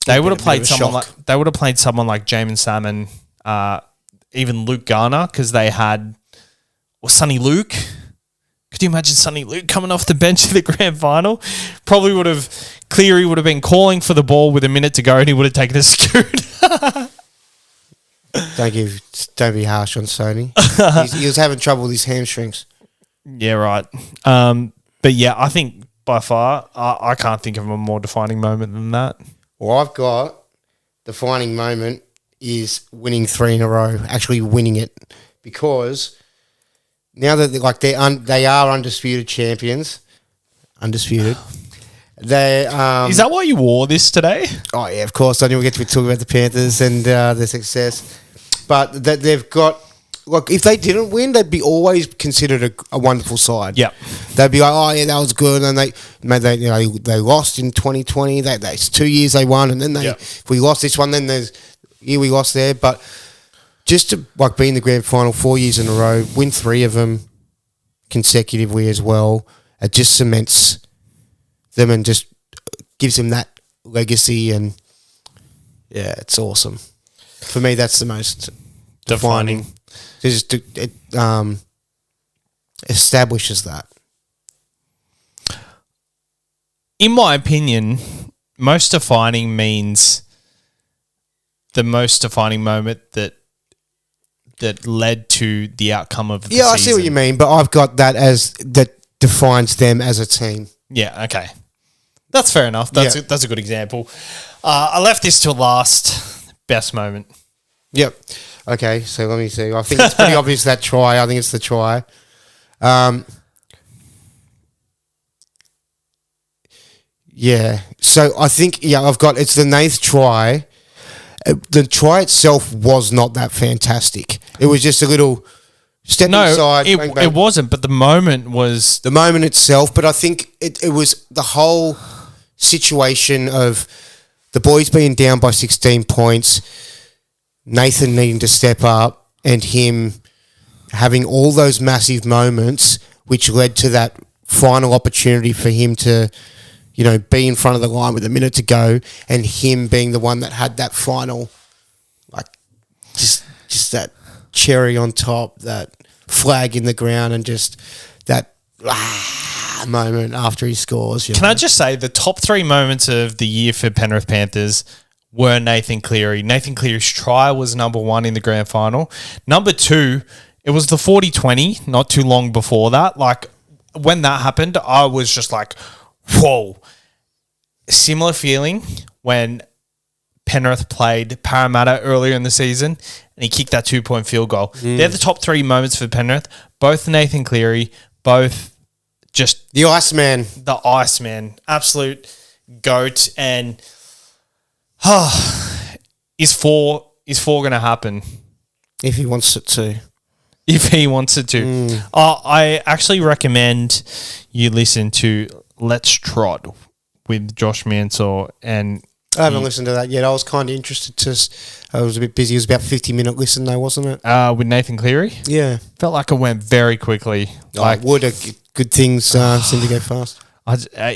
they would have played someone like Jamin Salmon, even Luke Garner, because they had Sonny Luke. Could you imagine Sonny Luke coming off the bench in the grand final? Cleary would have been calling for the ball with a minute to go, and he would have taken a scoot. Don't be harsh on Sony. He was having trouble with his hamstrings. Yeah, right. But yeah, I think by far, I can't think of a more defining moment than that. Well, I've got defining moment is winning 3 in a row, actually winning it, because now that they are undisputed champions, undisputed. Is that why you wore this today? Oh yeah, of course. I knew we get to talk about the Panthers and their success, but that they've got. Look, if they didn't win, they'd be always considered a wonderful side. Yeah, they'd be like, oh yeah, that was good, and they lost in 2020. That's 2 years they won, and then if we lost this one, then we lost there. But just to be in the grand final 4 years in a row, win 3 of them consecutively as well, it just cements them and just gives them that legacy, and yeah, it's awesome. For me, that's the most defining. It establishes that. In my opinion, most defining means the most defining moment that led to the outcome of the season. I see what you mean, but I've got that as that defines them as a team. Yeah, okay. That's fair enough. That's a good example. I left this till last. Best moment. Yep. Okay, so let me see. I think it's pretty obvious that try. I think it's the try. Yeah. So I think, I've got, it's the 9th try. The try itself was not that fantastic. It was just a little step inside. No, it wasn't, but the moment was... The moment itself, but I think it was the whole situation of the boys being down by 16 points, Nathan needing to step up, and him having all those massive moments which led to that final opportunity for him to, be in front of the line with a minute to go, and him being the one that had that final, like, just that cherry on top, that flag in the ground, and just that moment after he scores. Can I just say the top 3 moments of the year for Penrith Panthers were Nathan Cleary. Nathan Cleary's try was number 1 in the grand final. Number 2, it was the 40-20 not too long before that. Like, when that happened, I was just like, whoa. Similar feeling when Penrith played Parramatta earlier in the season and he kicked that 2-point field goal. They're the top 3 moments for Penrith. Both Nathan Cleary, both just... The Iceman. The Iceman. Absolute GOAT. And is 4 going to happen? If he wants it to. If he wants it to. I actually recommend you listen to Let's Trot with Josh Mansour, and I haven't listened to that yet. I was kind of interested I was a bit busy. It was about 50-minute listen though, wasn't it? With Nathan Cleary? Yeah. Felt like it went very quickly. Good things seem to go fast.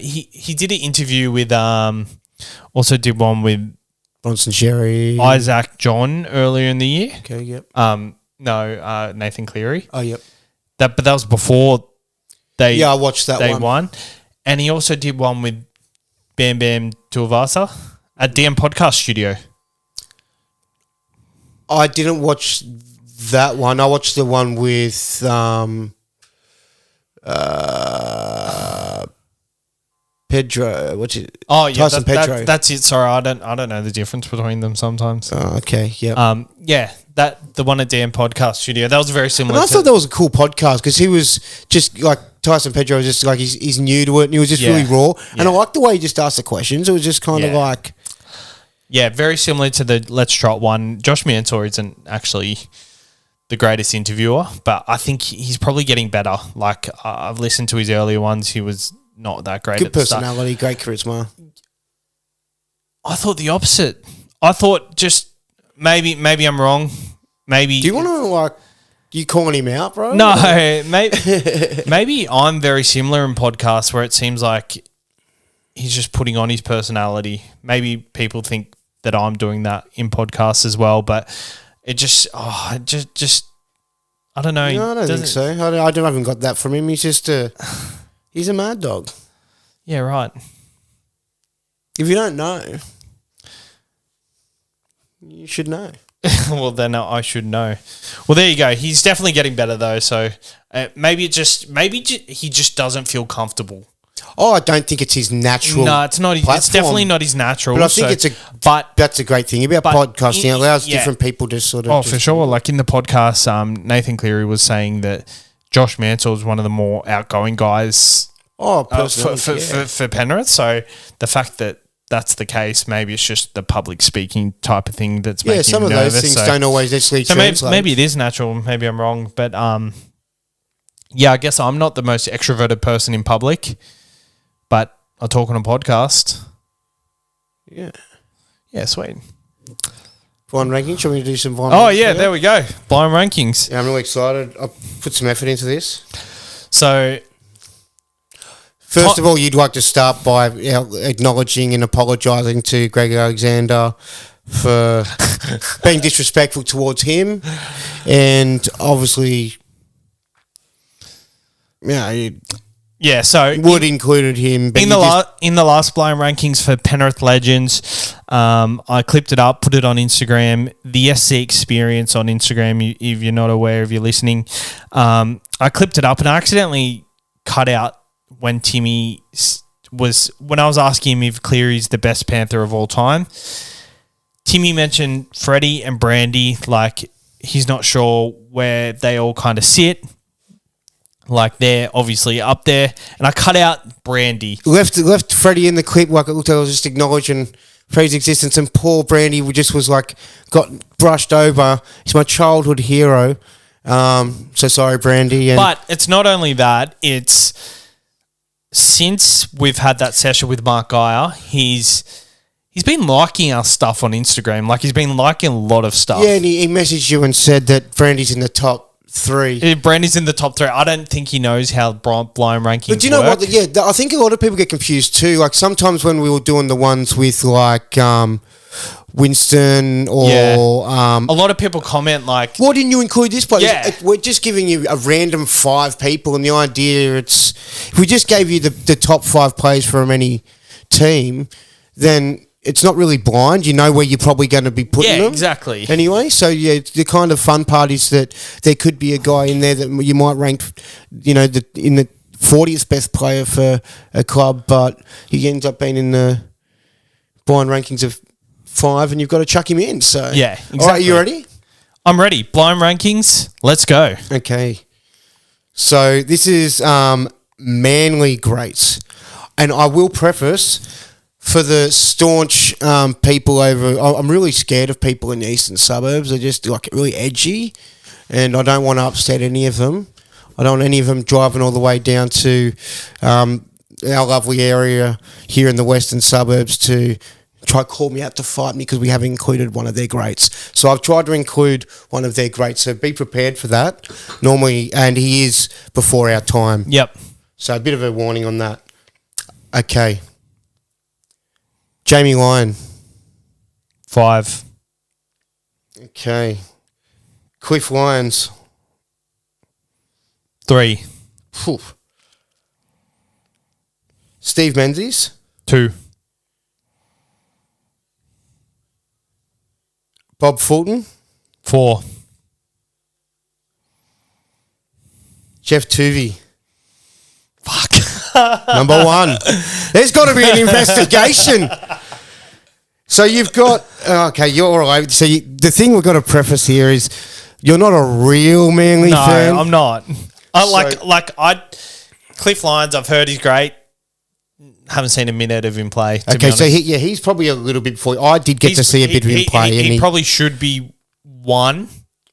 He did an interview with, also did one with Bronson Sherry. Isaac John earlier in the year. Okay, yep. No, Nathan Cleary. Oh, yep. But that was before they... Yeah, I watched that one. They won. And he also did one with Bam Bam Tuivasa at DM Podcast Studio. I didn't watch that one. I watched the one with Pedro. What's it? Oh yeah, Tyson Pedro. That's it. Sorry, I don't know the difference between them sometimes. Oh, okay. Yeah. The one at DM Podcast Studio. That was very similar. And I thought that was a cool podcast because he was just like Tyson Pedro was just like he's new to it and he was just really raw. And I liked the way he just asked the questions. It was just kind of like... Yeah, very similar to the Let's Trot one. Josh Mansour isn't actually the greatest interviewer, but I think he's probably getting better. Like, I've listened to his earlier ones. He was not that great. Good personality, great charisma. I thought the opposite. I thought just maybe I'm wrong. Maybe. Do you want to you calling him out, bro? No, maybe I'm very similar in podcasts where it seems like he's just putting on his personality. Maybe people think that I'm doing that in podcasts as well, but it just I don't know. No, I don't think so. I haven't got that from him. He's just he's a mad dog. Yeah, right. If you don't know, you should know. Well, then I should know. Well, there you go. He's definitely getting better though. So maybe he just doesn't feel comfortable. Oh, I don't think it's his natural. No, it's not. It's definitely not his natural. But I think that's a great thing about podcasting. It allows different people to sort of. Oh, for sure. Like in the podcast, Nathan Cleary was saying that Josh Mansour is one of the more outgoing guys. Oh, for Penrith. So the fact that that's the case, maybe it's just the public speaking type of thing that's making him nervous. Yeah, some of those things don't always necessarily translate. So maybe it is natural. Maybe I'm wrong, but yeah, I guess I'm not the most extroverted person in public. But I talk on a podcast. Yeah. Yeah, sweet. Blind rankings? Shall we do some blind rankings? Oh, yeah, there we go. Blind rankings. Yeah, I'm really excited. I've put some effort into this. So, first of all, you'd like to start by acknowledging and apologising to Greg Alexander for being disrespectful towards him. And obviously, yeah, so included him in the last blind rankings for Penrith Legends. I clipped it up, put it on Instagram. The SC Experience on Instagram. If you're not aware, if you're listening, I clipped it up and I accidentally cut out when Timmy when I was asking him if Cleary's the best Panther of all time. Timmy mentioned Freddie and Brandy, like he's not sure where they all kind of sit. Like they're obviously up there, and I cut out Brandy. Left Freddie in the clip, like it looked like I was just acknowledging Freddie's existence, and poor Brandy just was like got brushed over. He's my childhood hero. So sorry, Brandy. But it's not only that; it's since we've had that session with Mark Geyer, he's been liking our stuff on Instagram. Like he's been liking a lot of stuff. Yeah, and he messaged you and said that Brandy's in the top 3. Brandy's in the top 3. I don't think he knows how blind rankings work. But you know what? Yeah, I think a lot of people get confused too. Like sometimes when we were doing the ones with like Winston or a lot of people comment like, why didn't you include this player? Yeah. We're just giving you a random 5 people, and the idea if we just gave you the top 5 players from any team, then it's not really blind. You know where you're probably going to be putting them. Exactly. Anyway, so yeah, the kind of fun part is that there could be a guy in there that you might rank, in the 40th best player for a club, but he ends up being in the blind rankings of 5, and you've got to chuck him in. So yeah, exactly. All right, you ready? I'm ready. Blind rankings. Let's go. Okay. So this is Manly greats, and I will preface for the staunch people over. I'm really scared of people in the eastern suburbs. They're just like really edgy, and I don't want to upset any of them. I don't want any of them driving all the way down to our lovely area here in the western suburbs to try to call me out to fight me because we haven't included one of their greats. So I've tried to include one of their greats, so be prepared for that. Normally, and he is before our time. Yep. So a bit of a warning on that. Okay. Jamie Lyon. 5. Okay. Cliff Lyons. 3. Phew. Steve Menzies. 2. Bob Fulton. 4. Jeff Tuvey. Fuck. Number 1. There's got to be an investigation. So you've got... Okay, you're all right. So the thing we've got to preface here is you're not a real Manly fan. No, I'm not. Cliff Lyons, I've heard he's great. Haven't seen a minute of him play. To be honest. So he's probably a little bit before. I did get to see a bit of him play. He probably should be 1.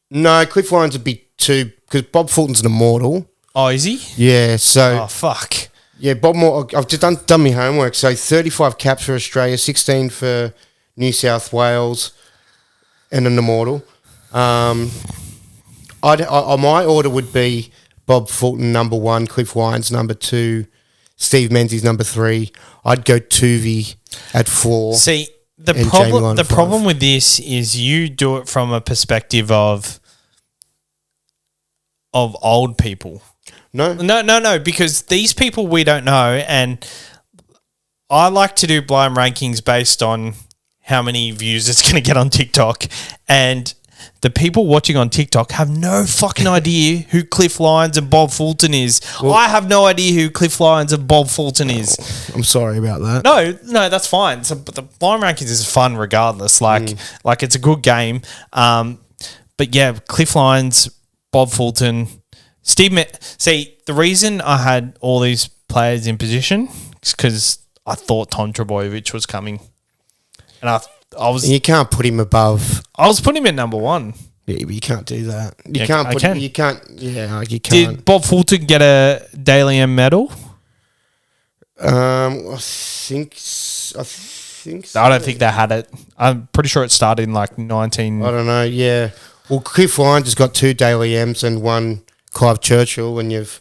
No, Cliff Lyons would be 2 because Bob Fulton's an immortal. Oh, is he? Yeah, so... Oh, fuck. Yeah, Bob Moore, I've just done my homework. So 35 caps for Australia, 16 for New South Wales, and an immortal. My order would be Bob Fulton number 1, Cliff Lyons number 2, Steve Menzies number 3. I'd go Tuvey at 4. See, the problem with this is you do it from a perspective of old people. No, because these people we don't know, and I like to do blind rankings based on how many views it's going to get on TikTok, and the people watching on TikTok have no fucking idea who Cliff Lyons and Bob Fulton is. Well, I have no idea who Cliff Lyons and Bob Fulton is. I'm sorry about that. No, that's fine. So, but the blind rankings is fun regardless. Like it's a good game. But yeah, Cliff Lyons, Bob Fulton, See, the reason I had all these players in position is because I thought Tom Trbojevic was coming, and I was. And you can't put him above. I was putting him at number 1. Yeah, but you can't do that. You can't. You can't. Yeah, you can't. Did Bob Fulton get a Daily M medal? I think so. I don't think they had it. I'm pretty sure it started in like 19. I don't know. Yeah. Well, Cliff Lyons has got 2 Daily M's and 1 Clive Churchill, and you've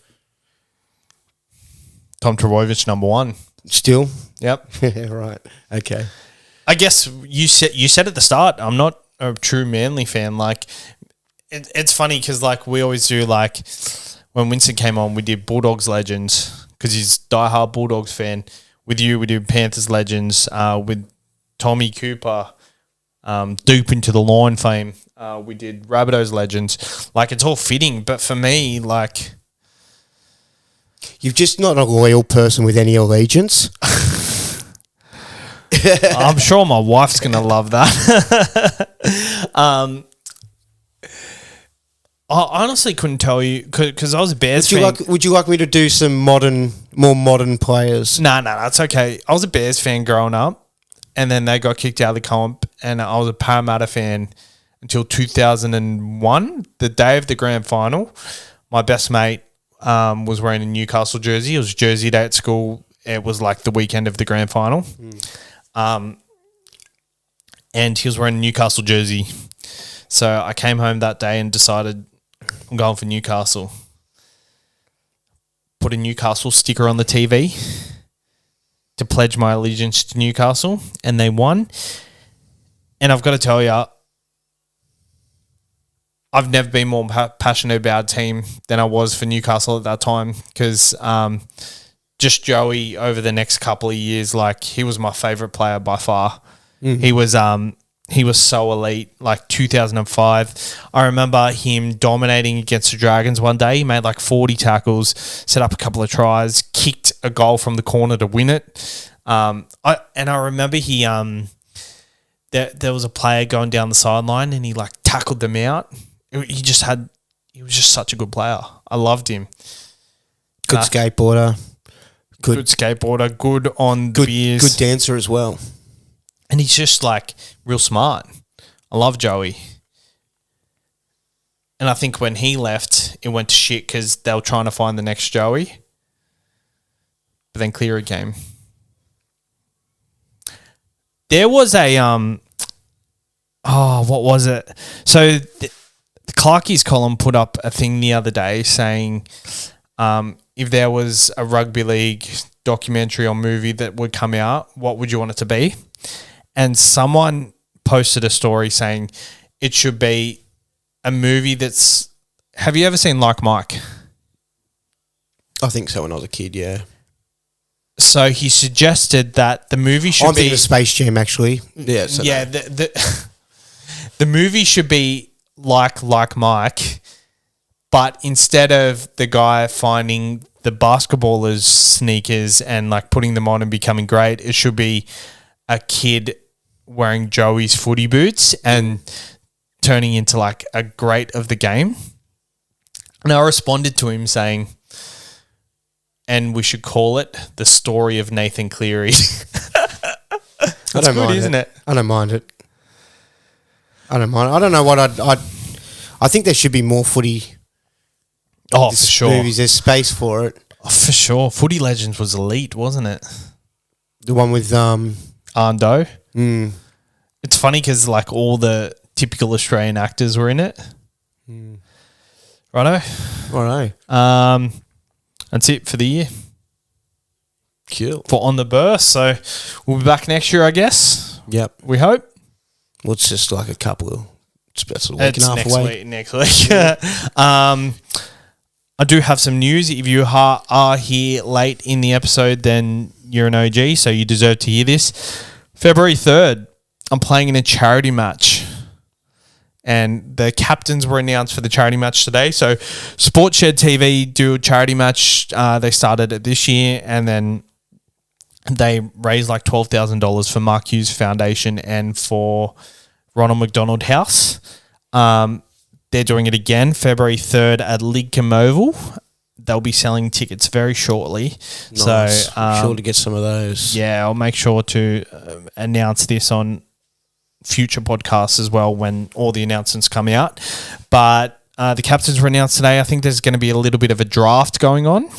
Tom Trbojevic number 1 still. Yep. Yeah. Right. Okay. I guess you said at the start, I'm not a true Manly fan. Like, it's funny because like we always do. Like when Winston came on, we did Bulldogs Legends because he's diehard Bulldogs fan. With you, we do Panthers Legends. With Tommy Cooper, Dupe into the Line fame. We did Rabbitohs Legends. Like, it's all fitting, but for me, like, you're just not a loyal person with any allegiance. I'm sure my wife's going to love that. I honestly couldn't tell you because I was a Bears fan. Would you like me to do some more modern players? No, that's okay. I was a Bears fan growing up, and then they got kicked out of the comp, and I was a Parramatta fan until 2001, the day of the grand final. My best mate was wearing a Newcastle jersey. It was jersey day at school. It was like the weekend of the grand final. And he was wearing a Newcastle jersey. So I came home that day and decided I'm going for Newcastle. Put a Newcastle sticker on the TV to pledge my allegiance to Newcastle, and they won. And I've got to tell you, I've never been more passionate about a team than I was for Newcastle at that time, because just Joey over the next couple of years, like, he was my favourite player by far. He was so elite, like 2005. I remember him dominating against the Dragons one day. He made like 40 tackles, set up a couple of tries, kicked a goal from the corner to win it. I remember he there was a player going down the sideline and he like tackled them out. He was just such a good player. I loved him. Good skateboarder. Good skateboarder. Good on the beers. Good dancer as well. And he's just like real smart. I love Joey. And I think when he left, it went to shit because they were trying to find the next Joey. But then Cleary came. There was a what was it? So the Clarkies column put up a thing the other day saying if there was a rugby league documentary or movie that would come out, what would you want it to be? And someone posted a story saying it should be a movie that's... Have you ever seen Like Mike? I think so when I was a kid, yeah. So he suggested that the movie should be... I'm thinking of Space Jam, actually. Yeah. So yeah, the movie should be like Mike, but instead of the guy finding the basketballers' sneakers and like putting them on and becoming great, it should be a kid wearing Joey's footy boots and turning into like a great of the game. And I responded to him saying, and we should call it The Story of Nathan Cleary. That's I don't good, mind isn't it? I don't mind it. I don't mind it. I don't know what I think there should be more footy. Oh, for sure. Movies. There's space for it. Oh, for sure. Footy Legends was elite, wasn't it? The one with Arndo. It's funny because like all the typical Australian actors were in it. Righto. That's it for the year. Cool. For On the Burst. So we'll be back next year, I guess. Yep. We hope. Well, it's just like a couple of... It's about a week and a half next away. Next week. I do have some news. If you are here late in the episode, then you're an OG, so you deserve to hear this. February 3rd, I'm playing in a charity match. And the captains were announced for the charity match today. So Sportshed TV do a charity match. They started it this year, and then they raised like $12,000 for Mark Hughes Foundation and for Ronald McDonald House. They're doing it again, February 3rd at Lidcombe Oval. They'll be selling tickets very shortly. Nice. So sure to get some of those. Yeah, I'll make sure to announce this on future podcasts as well when all the announcements come out. But the captains were announced today. I think there's going to be a little bit of a draft going on.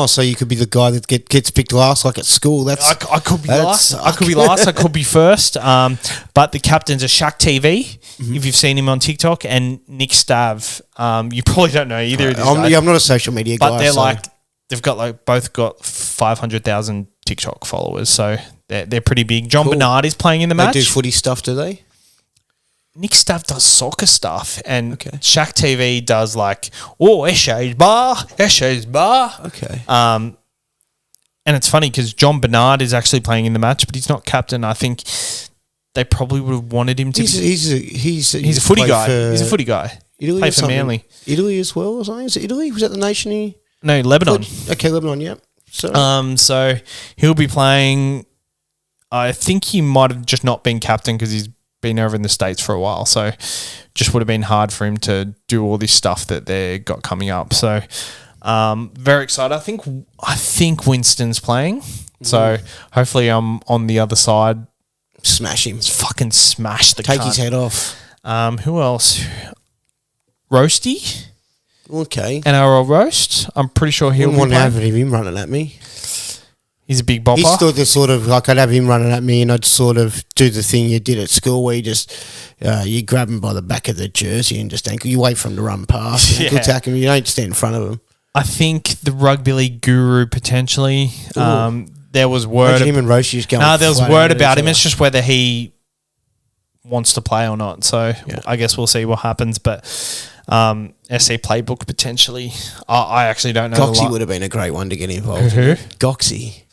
So you could be the guy that gets picked last, like at school. I could be last. I could be last. I could be first. But the captains are Shaq TV, if you've seen him on TikTok, and Nick Stav. You probably don't know either of these guys. I'm not a social media guy. But they're they've got both got 500,000 TikTok followers, so they're pretty big. John Bernard is playing in the match. They do footy stuff, do they? Nick Stav does soccer stuff, and Shaq TV does Esha's bar. Okay. And it's funny because John Bernard is actually playing in the match, but he's not captain. I think they probably would have wanted him to. He's a footy guy. He's a footy guy. Italy play for Manly. Italy as well, or something? Is it Italy? Was that the nation he? No, Lebanon. Okay, Lebanon. Yeah. So he'll be playing. I think he might have just not been captain because he's been over in the States for a while, so just would have been hard for him to do all this stuff that they got coming up. So very excited. I think Winston's playing, so hopefully I'm on the other side. Smash him. Fucking smash the Take cunt. his head off. Who else? Roasty. Okay. NRL Roast. I'm pretty sure he'll be wouldn't playing. have him running at me. He's a big bopper. He's still the sort of, like, I'd have him running at me and I'd sort of do the thing you did at school where you just, you grab him by the back of the jersey and just you wait for him to run past. Ankle tack him. You don't stand in front of him. I think the rugby league guru potentially. There was word. Imagine him and Roshi just going. No, there was word about him. It's just whether he wants to play or not. So I guess we'll see what happens. But SC Playbook potentially. I actually don't know. Goxie would have been a great one to get involved. Who? Goxie.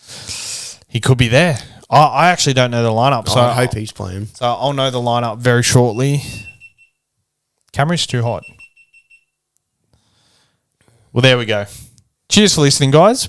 He could be there. I actually don't know the lineup. So I hope he's playing. So I'll know the lineup very shortly. Camera's too hot. Well, there we go. Cheers for listening, guys.